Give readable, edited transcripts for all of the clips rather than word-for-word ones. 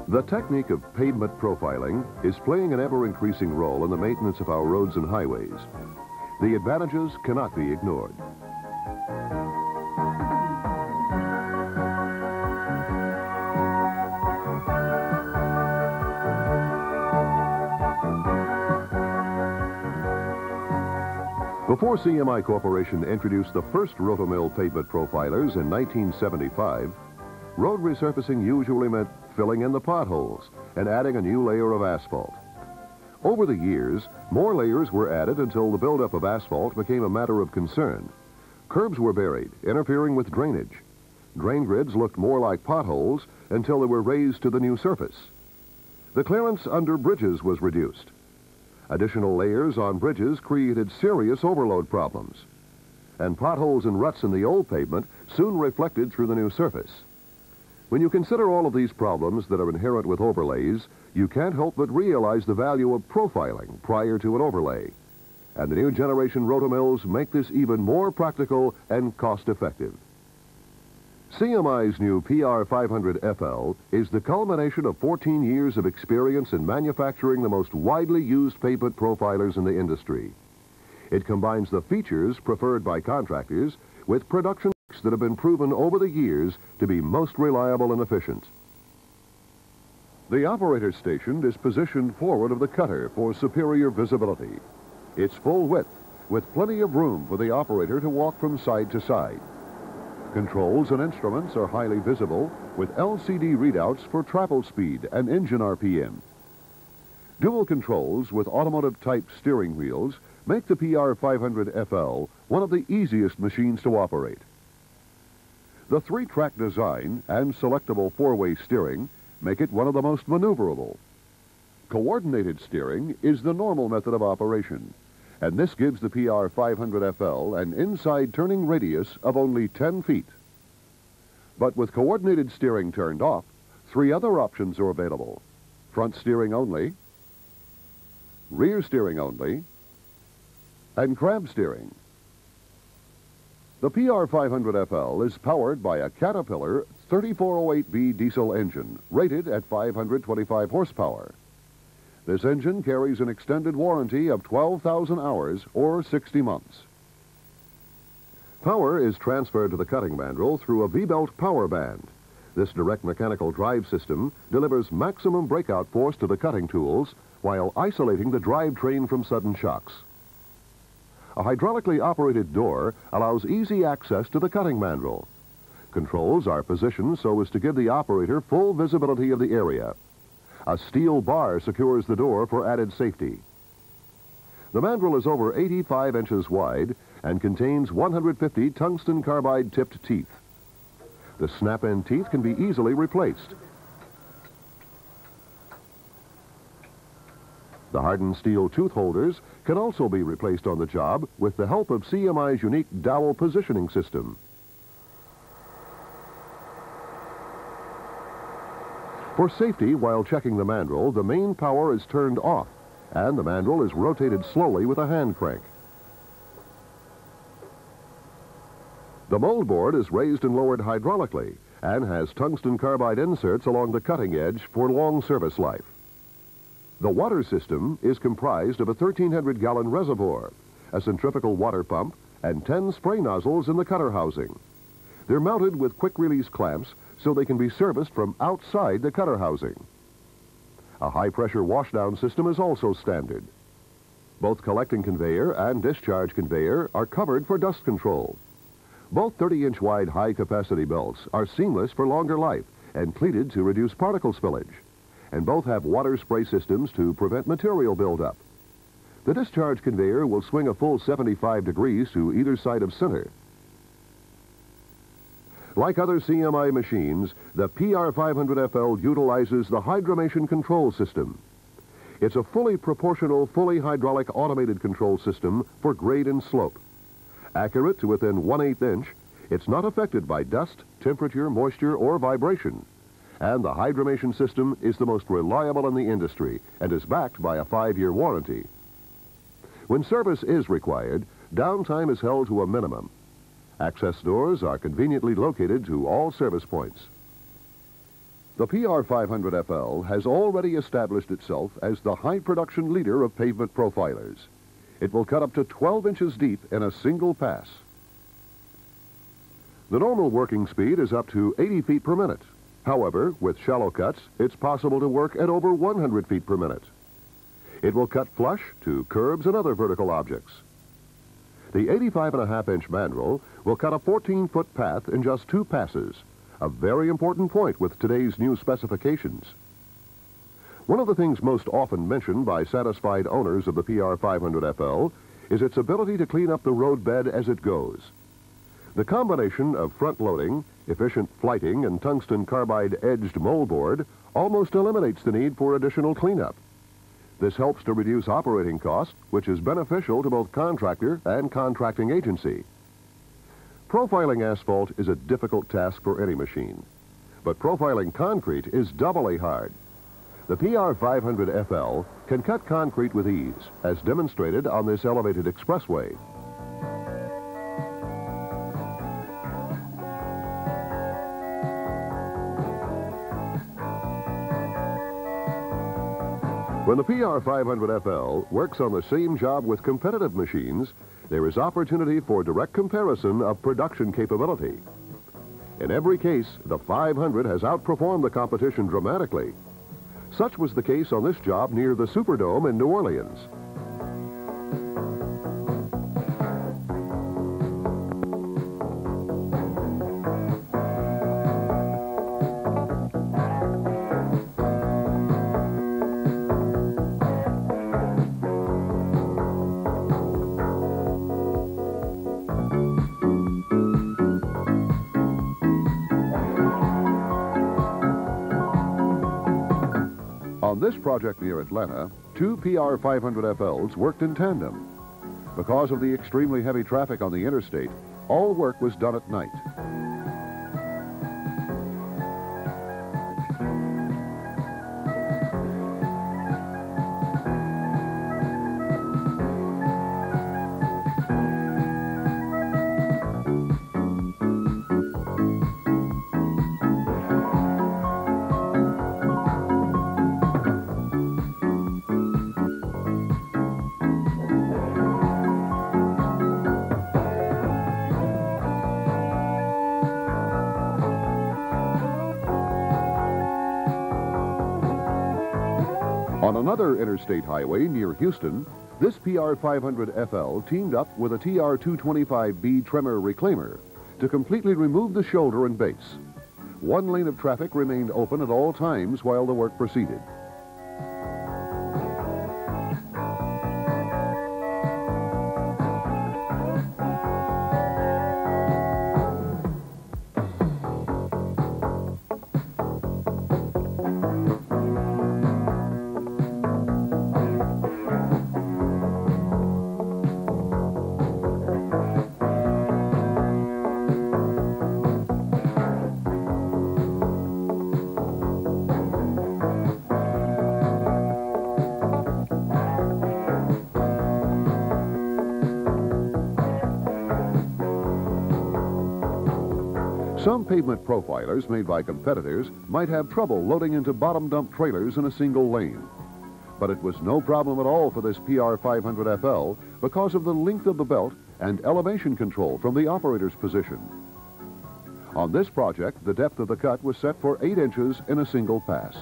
The technique of pavement profiling is playing an ever-increasing role in the maintenance of our roads and highways. The advantages cannot be ignored. Before CMI Corporation introduced the first rotomill pavement profilers in 1975, road resurfacing usually meant filling in the potholes and adding a new layer of asphalt. Over the years, more layers were added until the buildup of asphalt became a matter of concern. Curbs were buried, interfering with drainage. Drain grids looked more like potholes until they were raised to the new surface. The clearance under bridges was reduced. Additional layers on bridges created serious overload problems. And potholes and ruts in the old pavement soon reflected through the new surface. When you consider all of these problems that are inherent with overlays, you can't help but realize the value of profiling prior to an overlay. And the new generation rotomills make this even more practical and cost-effective. CMI's new PR-500FL is the culmination of 14 years of experience in manufacturing the most widely used pavement profilers in the industry. It combines the features preferred by contractors with production that have been proven over the years to be most reliable and efficient. The operator station is positioned forward of the cutter for superior visibility. It's full width, with plenty of room for the operator to walk from side to side. Controls and instruments are highly visible, with LCD readouts for travel speed and engine RPM. Dual controls with automotive-type steering wheels make the PR-500FL one of the easiest machines to operate. The three-track design and selectable four-way steering make it one of the most maneuverable. Coordinated steering is the normal method of operation, and this gives the PR-500FL an inside turning radius of only 10 feet. But with coordinated steering turned off, three other options are available: front steering only, rear steering only, and crab steering. The PR-500FL is powered by a Caterpillar 3408B diesel engine, rated at 525 horsepower. This engine carries an extended warranty of 12,000 hours or 60 months. Power is transferred to the cutting mandrel through a V-belt power band. This direct mechanical drive system delivers maximum breakout force to the cutting tools while isolating the drivetrain from sudden shocks. A hydraulically operated door allows easy access to the cutting mandrel. Controls are positioned so as to give the operator full visibility of the area. A steel bar secures the door for added safety. The mandrel is over 85 inches wide and contains 150 tungsten carbide tipped teeth. The snap-in teeth can be easily replaced. The hardened steel tooth holders can also be replaced on the job with the help of CMI's unique dowel positioning system. For safety while checking the mandrel, the main power is turned off and the mandrel is rotated slowly with a hand crank. The mold board is raised and lowered hydraulically and has tungsten carbide inserts along the cutting edge for long service life. The water system is comprised of a 1,300-gallon reservoir, a centrifugal water pump, and 10 spray nozzles in the cutter housing. They're mounted with quick-release clamps so they can be serviced from outside the cutter housing. A high-pressure washdown system is also standard. Both collecting conveyor and discharge conveyor are covered for dust control. Both 30-inch wide high-capacity belts are seamless for longer life and pleated to reduce particle spillage. And both have water spray systems to prevent material buildup. The discharge conveyor will swing a full 75 degrees to either side of center. Like other CMI machines, the PR-500FL utilizes the hydramation control system. It's a fully proportional, fully hydraulic automated control system for grade and slope. Accurate to within 1/8 inch, it's not affected by dust, temperature, moisture, or vibration. And the hydramation system is the most reliable in the industry and is backed by a 5-year warranty. When service is required, downtime is held to a minimum. Access doors are conveniently located to all service points. The PR-500FL has already established itself as the high production leader of pavement profilers. It will cut up to 12 inches deep in a single pass. The normal working speed is up to 80 feet per minute. However, with shallow cuts, it's possible to work at over 100 feet per minute. It will cut flush to curbs and other vertical objects. The 85.5-inch mandrel will cut a 14-foot path in just 2 passes, a very important point with today's new specifications. One of the things most often mentioned by satisfied owners of the PR-500FL is its ability to clean up the roadbed as it goes. The combination of front-loading, efficient flighting, and tungsten carbide-edged moldboard almost eliminates the need for additional cleanup. This helps to reduce operating costs, which is beneficial to both contractor and contracting agency. Profiling asphalt is a difficult task for any machine, but profiling concrete is doubly hard. The PR-500FL can cut concrete with ease, as demonstrated on this elevated expressway. When the PR-500FL works on the same job with competitive machines, there is opportunity for direct comparison of production capability. In every case, the 500 has outperformed the competition dramatically. Such was the case on this job near the Superdome in New Orleans. On this project near Atlanta, 2 PR-500FLs worked in tandem. Because of the extremely heavy traffic on the interstate, all work was done at night. On another interstate highway near Houston, this PR-500FL teamed up with a TR-225B Tremor reclaimer to completely remove the shoulder and base. One lane of traffic remained open at all times while the work proceeded. Some pavement profilers made by competitors might have trouble loading into bottom dump trailers in a single lane. But it was no problem at all for this PR-500FL because of the length of the belt and elevation control from the operator's position. On this project, the depth of the cut was set for 8 inches in a single pass.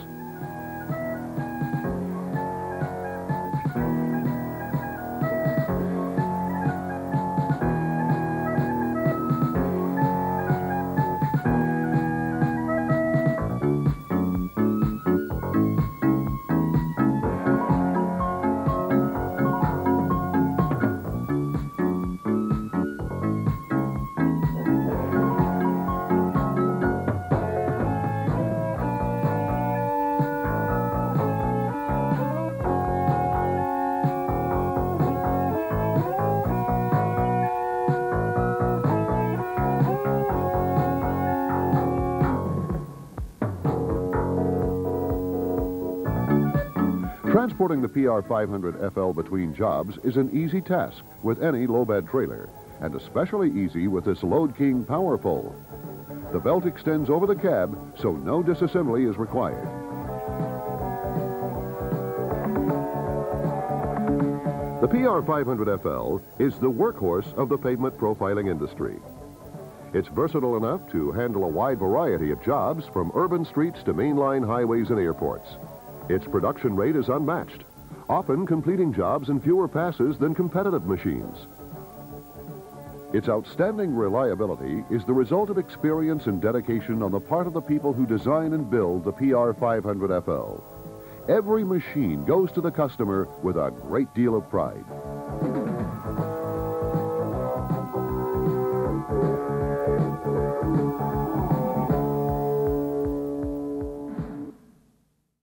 Transporting the PR-500FL between jobs is an easy task with any low-bed trailer, and especially easy with this Load King Power Pole. The belt extends over the cab, so no disassembly is required. The PR-500FL is the workhorse of the pavement profiling industry. It's versatile enough to handle a wide variety of jobs from urban streets to mainline highways and airports. Its production rate is unmatched, often completing jobs in fewer passes than competitive machines. Its outstanding reliability is the result of experience and dedication on the part of the people who design and build the PR-500FL. Every machine goes to the customer with a great deal of pride.